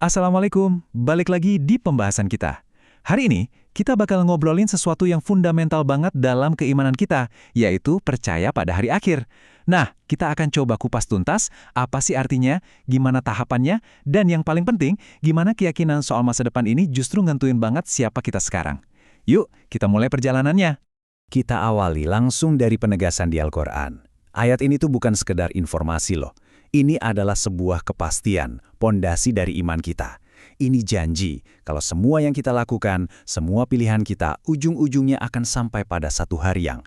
Assalamualaikum, balik lagi di pembahasan kita. Hari ini, kita bakal ngobrolin sesuatu yang fundamental banget dalam keimanan kita, yaitu percaya pada hari akhir. Nah, kita akan coba kupas tuntas, apa sih artinya, gimana tahapannya, dan yang paling penting, gimana keyakinan soal masa depan ini justru ngentuin banget siapa kita sekarang. Yuk, kita mulai perjalanannya. Kita awali langsung dari penegasan di Al-Quran. Ayat ini tuh bukan sekedar informasi loh. Ini adalah sebuah kepastian, pondasi dari iman kita. Ini janji, kalau semua yang kita lakukan, semua pilihan kita, ujung-ujungnya akan sampai pada satu hari yang,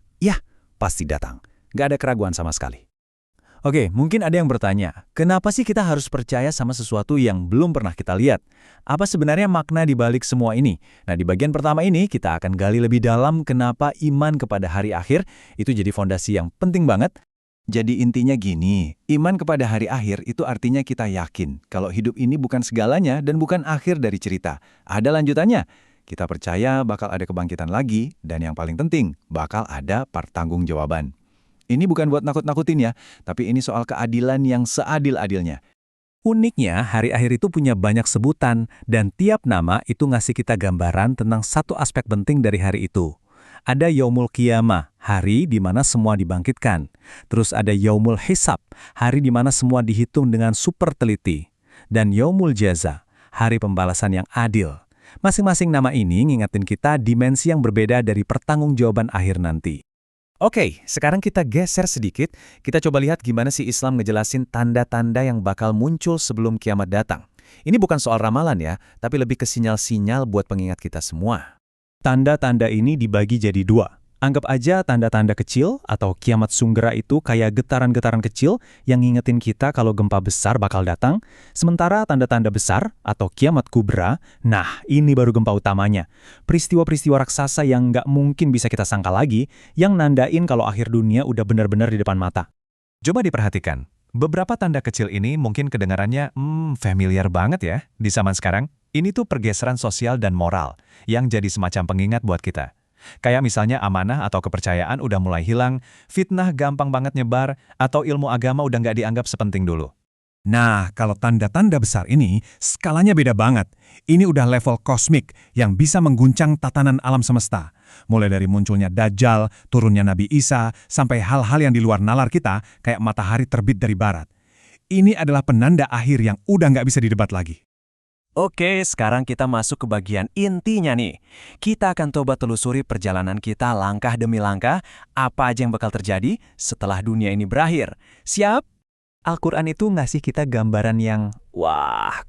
pasti datang. Gak ada keraguan sama sekali. Oke, mungkin ada yang bertanya, kenapa sih kita harus percaya sama sesuatu yang belum pernah kita lihat? Apa sebenarnya makna di balik semua ini? Nah, di bagian pertama ini, kita akan gali lebih dalam kenapa iman kepada hari akhir itu jadi fondasi yang penting banget. Jadi intinya gini, iman kepada hari akhir itu artinya kita yakin kalau hidup ini bukan segalanya dan bukan akhir dari cerita. Ada lanjutannya. Kita percaya bakal ada kebangkitan lagi, dan yang paling penting, bakal ada pertanggungjawaban. Ini bukan buat nakut-nakutin ya, tapi ini soal keadilan yang seadil-adilnya. Uniknya, hari akhir itu punya banyak sebutan, dan tiap nama itu ngasih kita gambaran tentang satu aspek penting dari hari itu. Ada Yaumul Qiyamah, hari di mana semua dibangkitkan. Terus ada Yaumul Hisab, hari di mana semua dihitung dengan super teliti. Dan Yaumul Jaza, hari pembalasan yang adil. Masing-masing nama ini ngingetin kita dimensi yang berbeda dari pertanggungjawaban akhir nanti. Oke, sekarang kita geser sedikit. Kita coba lihat gimana sih Islam ngejelasin tanda-tanda yang bakal muncul sebelum kiamat datang. Ini bukan soal ramalan ya, tapi lebih ke sinyal-sinyal buat pengingat kita semua. Tanda-tanda ini dibagi jadi dua. Anggap aja tanda-tanda kecil atau kiamat sunggera itu kayak getaran-getaran kecil yang ngingetin kita kalau gempa besar bakal datang. Sementara tanda-tanda besar atau kiamat kubra, nah ini baru gempa utamanya. Peristiwa-peristiwa raksasa yang nggak mungkin bisa kita sangka lagi, yang nandain kalau akhir dunia udah benar-benar di depan mata. Coba diperhatikan, beberapa tanda kecil ini mungkin kedengarannya familiar banget ya di zaman sekarang. Ini tuh pergeseran sosial dan moral yang jadi semacam pengingat buat kita. Kayak misalnya amanah atau kepercayaan udah mulai hilang, fitnah gampang banget nyebar, atau ilmu agama udah nggak dianggap sepenting dulu. Nah, kalau tanda-tanda besar ini, skalanya beda banget. Ini udah level kosmik yang bisa mengguncang tatanan alam semesta. Mulai dari munculnya Dajjal, turunnya Nabi Isa, sampai hal-hal yang di luar nalar kita, kayak matahari terbit dari barat. Ini adalah penanda akhir yang udah nggak bisa didebat lagi. Oke, sekarang kita masuk ke bagian intinya nih. Kita akan coba telusuri perjalanan kita langkah demi langkah, apa aja yang bakal terjadi setelah dunia ini berakhir. Siap? Al-Quran itu ngasih kita gambaran yang,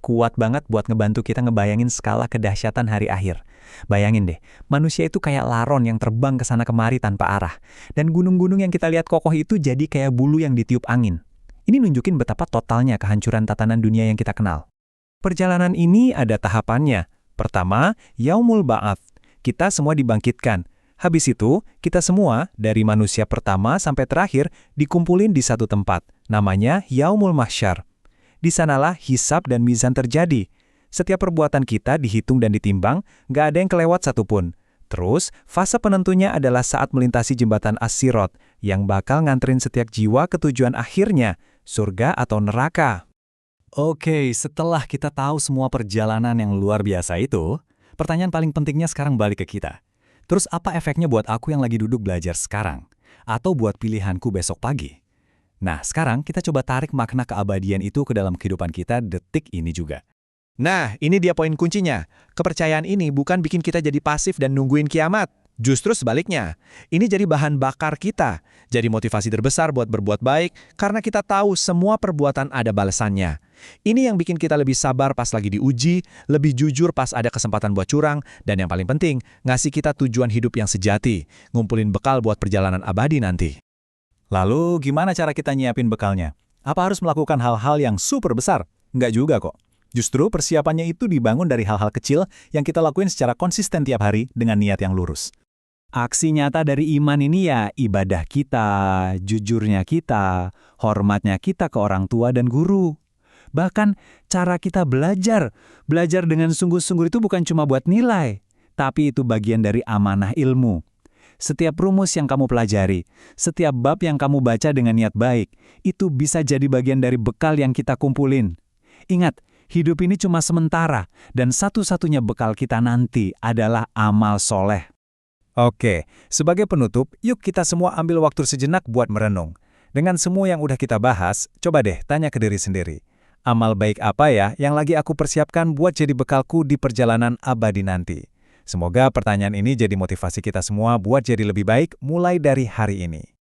kuat banget buat ngebantu kita ngebayangin skala kedahsyatan hari akhir. Bayangin deh, manusia itu kayak laron yang terbang ke sana kemari tanpa arah. Dan gunung-gunung yang kita lihat kokoh itu jadi kayak bulu yang ditiup angin. Ini nunjukin betapa totalnya kehancuran tatanan dunia yang kita kenal. Perjalanan ini ada tahapannya. Pertama, Yaumul Ba'ats. Kita semua dibangkitkan. Habis itu, kita semua, dari manusia pertama sampai terakhir, dikumpulin di satu tempat. Namanya Yaumul Mahsyar. Di sanalah hisab dan mizan terjadi. Setiap perbuatan kita dihitung dan ditimbang, nggak ada yang kelewat satupun. Terus, fase penentunya adalah saat melintasi jembatan As-Sirat, yang bakal nganterin setiap jiwa ke tujuan akhirnya, surga atau neraka. Oke, setelah kita tahu semua perjalanan yang luar biasa itu, pertanyaan paling pentingnya sekarang balik ke kita. Terus apa efeknya buat aku yang lagi duduk belajar sekarang? Atau buat pilihanku besok pagi? Nah, sekarang kita coba tarik makna keabadian itu ke dalam kehidupan kita detik ini juga. Nah, ini dia poin kuncinya. Kepercayaan ini bukan bikin kita jadi pasif dan nungguin kiamat. Justru sebaliknya, ini jadi bahan bakar kita. Jadi motivasi terbesar buat berbuat baik karena kita tahu semua perbuatan ada balasannya. Ini yang bikin kita lebih sabar pas lagi diuji, lebih jujur pas ada kesempatan buat curang, dan yang paling penting, ngasih kita tujuan hidup yang sejati, ngumpulin bekal buat perjalanan abadi nanti. Lalu, gimana cara kita nyiapin bekalnya? Apa harus melakukan hal-hal yang super besar? Nggak juga kok. Justru persiapannya itu dibangun dari hal-hal kecil yang kita lakuin secara konsisten tiap hari dengan niat yang lurus. Aksi nyata dari iman ini ya ibadah kita, jujurnya kita, hormatnya kita ke orang tua dan guru. Bahkan cara kita belajar dengan sungguh-sungguh itu bukan cuma buat nilai, tapi itu bagian dari amanah ilmu. Setiap rumus yang kamu pelajari, setiap bab yang kamu baca dengan niat baik, itu bisa jadi bagian dari bekal yang kita kumpulin. Ingat, hidup ini cuma sementara, dan satu-satunya bekal kita nanti adalah amal soleh. Oke, sebagai penutup, yuk kita semua ambil waktu sejenak buat merenung. Dengan semua yang udah kita bahas, coba deh tanya ke diri sendiri. Amal baik apa ya yang lagi aku persiapkan buat jadi bekalku di perjalanan abadi nanti? Semoga pertanyaan ini jadi motivasi kita semua buat jadi lebih baik mulai dari hari ini.